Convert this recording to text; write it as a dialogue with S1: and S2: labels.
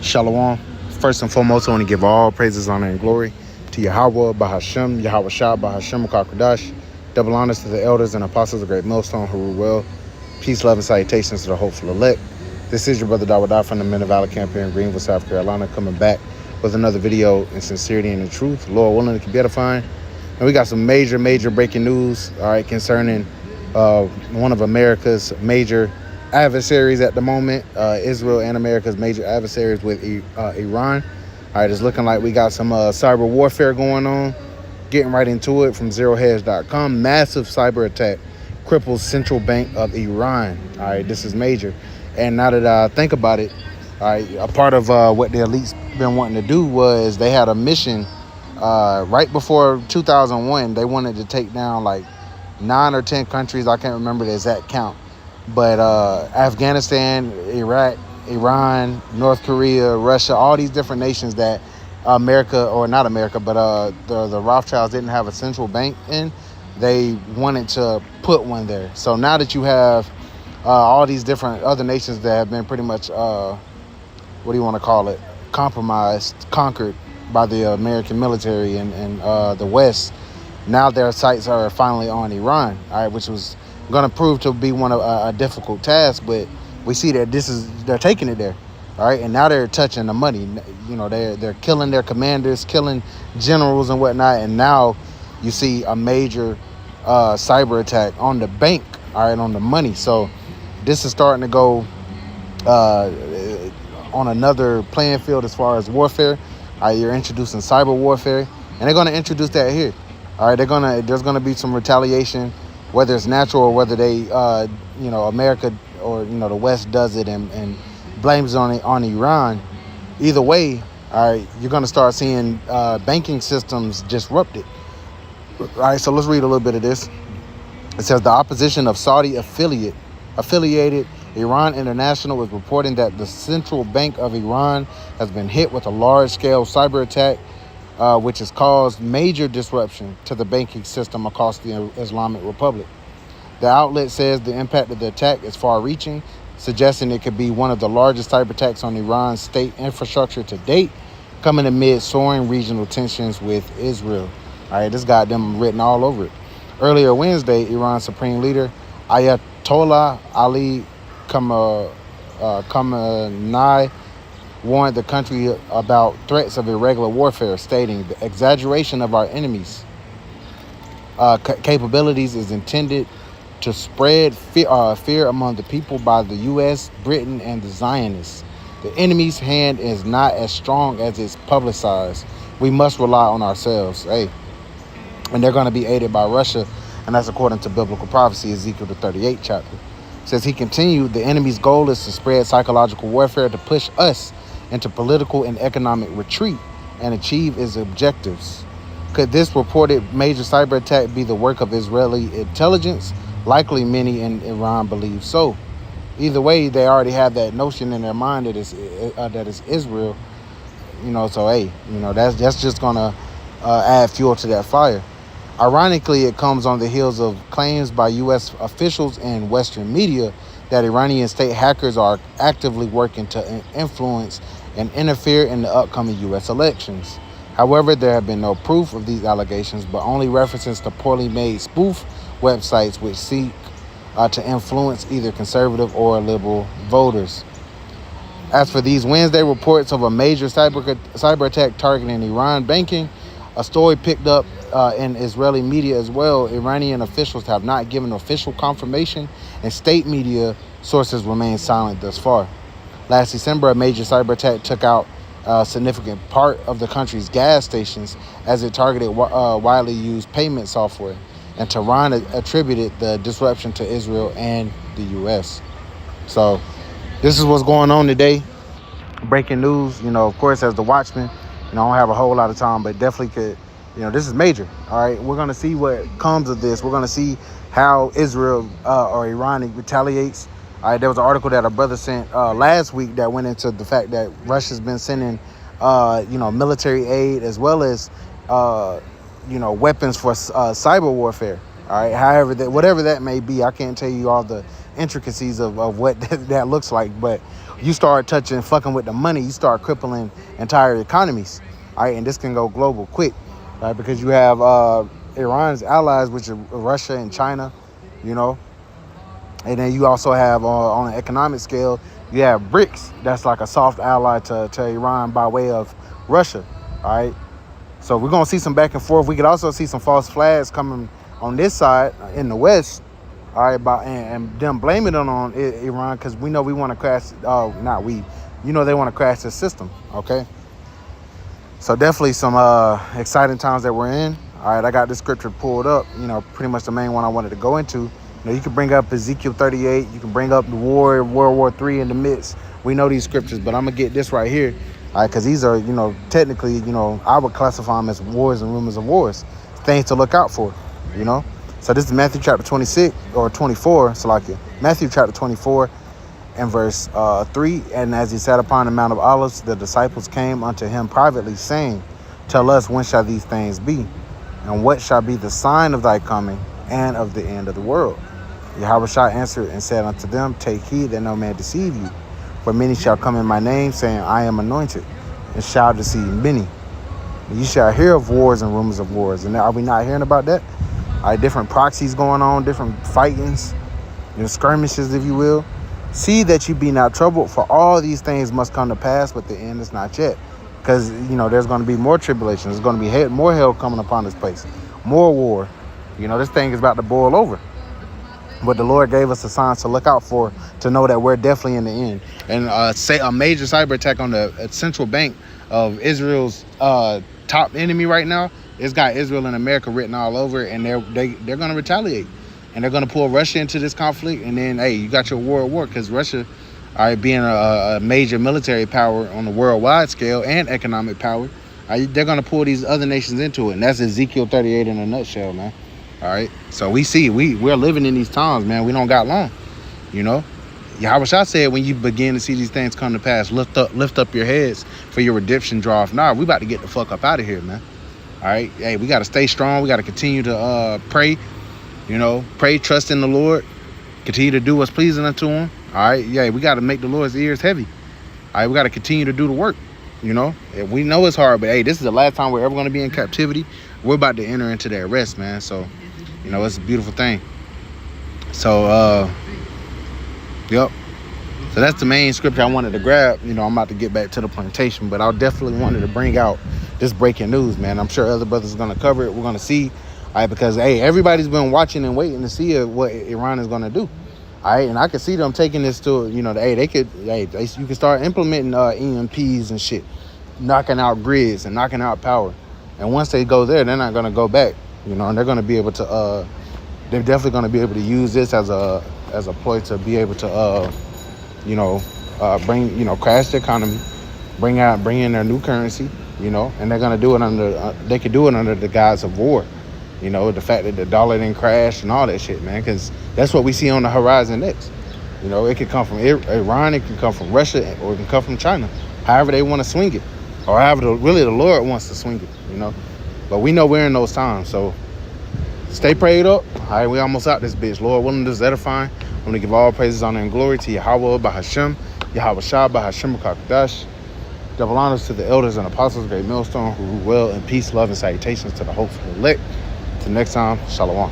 S1: Shalom. First and foremost, I want to give all praises, honor, and glory to Yahweh, Bahashem, Yahweh Shah, Bahashem, Kakradash. Double honors to the elders and apostles of Great Millstone who rule well. Peace, love, and salutations to the hopeful elect. This is your brother Dawada from the Men of Valor Camp here in Greenville, South Carolina, coming back with another video in sincerity and in truth. Lord willing, it can be edifying. And we got some major breaking news, all right, concerning one of America's major adversaries at the moment, Israel and America's major adversaries with Iran. All right, it's looking like we got some cyber warfare going on. Getting right into it from zerohedge.com. Massive cyber attack cripples central bank of Iran. All right, this is major. And now that I think about it, all right, a part of what the elites been wanting to do was they had a mission right before 2001. They wanted to take down like 9 or 10 countries. I can't remember the exact count. But Afghanistan, Iraq, Iran, North Korea, Russia, all these different nations that America, or not America, but the Rothschilds didn't have a central bank in, they wanted to put one there. So now that you have all these different other nations that have been pretty much, what do you want to call it, compromised, conquered by the American military and the West, now their sights are finally on Iran, all right, which was going to prove to be one of a difficult task, but we see that they're taking it there, all right, and now they're touching the money. You know, they're killing their commanders, killing generals and whatnot, and now you see a major cyber attack on the bank, all right, on the money. So this is starting to go on another playing field as far as warfare. All right, you're introducing cyber warfare, and they're going to introduce that here. All right, there's gonna be some retaliation, whether it's natural or whether they, America or the West does it and blames it on Iran. Either way, all right, you're gonna start seeing banking systems disrupted. All right, so let's read a little bit of this. It says the opposition of Saudi affiliated Iran International is reporting that the central bank of Iran has been hit with a large-scale cyber attack, which has caused major disruption to the banking system across the Islamic Republic. The outlet says the impact of the attack is far-reaching, suggesting it could be one of the largest cyber attacks on Iran's state infrastructure to date, coming amid soaring regional tensions with Israel. All right, this got them written all over it. Earlier Wednesday, Iran's supreme leader, Ayatollah Ali Khamenei, warned the country about threats of irregular warfare, stating the exaggeration of our enemies' capabilities is intended to spread fear among the people by the U.S., Britain, and the Zionists. The enemy's hand is not as strong as it's publicized. We must rely on ourselves. Hey, and they're going to be aided by Russia, and that's according to biblical prophecy, Ezekiel the 38th chapter. Says he continued, the enemy's goal is to spread psychological warfare to push us into political and economic retreat and achieve its objectives. Could this reported major cyber attack be the work of Israeli intelligence? Likely many in Iran believe so. Either way, they already have that notion in their mind that it's Israel. So hey, that's just gonna add fuel to that fire. Ironically, it comes on the heels of claims by U.S. officials and Western media that Iranian state hackers are actively working to influence and interfere in the upcoming U.S. elections. However, there have been no proof of these allegations, but only references to poorly made spoof websites which seek to influence either conservative or liberal voters. As for these Wednesday reports of a major cyber attack targeting Iran banking, a story picked up in Israeli media as well, Iranian officials have not given official confirmation, and state media sources remain silent thus far. Last December, a major cyber attack took out a significant part of the country's gas stations as it targeted widely used payment software, and Tehran attributed the disruption to Israel and the U.S. So this is what's going on today. Breaking news, of course, as the Watchman, I don't have a whole lot of time, but definitely could, this is major. All right, we're going to see what comes of this. We're going to see how Israel or Iran retaliates. All right, there was an article that a brother sent last week that went into the fact that Russia's been sending, military aid as well as, weapons for cyber warfare. All right, however, whatever that may be, I can't tell you all the intricacies of what that looks like, but you start fucking with the money, you start crippling entire economies. All right, and this can go global quick, right? Because you have Iran's allies, which are Russia and China, you know. And then you also have on an economic scale, you have BRICS. That's like a soft ally to Iran by way of Russia. All right. So we're going to see some back and forth. We could also see some false flags coming on this side in the West. All right. And them blaming it on Iran because we know we want to crash. Not we. You know they want to crash the system. Okay. So definitely some exciting times that we're in. All right. I got this scripture pulled up. You know, pretty much the main one I wanted to go into. You can bring up Ezekiel 38. You can bring up the World War III in the midst. We know these scriptures, but I'm going to get this right here. All right, because these are, technically, I would classify them as wars and rumors of wars. Things to look out for, So this is Matthew chapter 26 or 24, Salakia. Matthew chapter 24 and verse 3. And as he sat upon the Mount of Olives, the disciples came unto him privately, saying, Tell us, when shall these things be? And what shall be the sign of thy coming and of the end of the world? Yahushua answered and said unto them, Take heed that no man deceive you. For many shall come in my name, saying, I am anointed, and shall deceive many. You shall hear of wars and rumors of wars. And are we not hearing about that? Different proxies going on, different fightings, skirmishes, if you will. See that you be not troubled, for all these things must come to pass, but the end is not yet. Because, there's going to be more tribulation. There's going to be more hell coming upon this place. More war. This thing is about to boil over. But the Lord gave us a sign to look out for, to know that we're definitely in the end. And say a major cyber attack on the central bank of Israel's top enemy right now. It's got Israel and America written all over it, and they're going to retaliate. And they're going to pull Russia into this conflict. And then, hey, you got your war, because Russia, being a major military power on the worldwide scale and economic power, they're going to pull these other nations into it. And that's Ezekiel 38 in a nutshell, man. All right. So we see we're living in these times, man. We don't got long, Yahushua said, when you begin to see these things come to pass, lift up your heads, for your redemption draweth nigh. We about to get the fuck up out of here, man. All right. Hey, we got to stay strong. We got to continue to pray, pray, trust in the Lord, continue to do what's pleasing unto him. All right. Yeah, we got to make the Lord's ears heavy. All right. We got to continue to do the work. We know it's hard, but hey, this is the last time we're ever going to be in captivity. We're about to enter into that rest, man. So, it's a beautiful thing. So, yep. So that's the main scripture I wanted to grab. I'm about to get back to the plantation, but I definitely wanted to bring out this breaking news, man. I'm sure other brothers are going to cover it. We're going to see, all right, because, hey, everybody's been watching and waiting to see what Iran is going to do. All right, and I can see them taking this to, you can start implementing EMPs and shit, knocking out grids and knocking out power. And once they go there, they're not going to go back, and they're going to be able to, they're definitely going to be able to use this as a ploy to be able to, bring, crash the economy, bring in their new currency, and they're going to do it they could do it under the guise of war. The fact that the dollar didn't crash and all that shit, man, because that's what we see on the horizon next. It could come from Iran, it can come from Russia, or it can come from China, however they want to swing it, or however the Lord wants to swing it, But we know we're in those times, so stay prayed up. All right, we almost out this bitch. Lord willing, this is edifying. I'm going to give all praises, honor, and glory to Yahweh, Bahashem, Yahushua, Bahashem, Kakadash. Double honors to the elders and apostles, great millstone, who rule well in peace, love, and salutations to the hopeful elect. Till next time, shalom.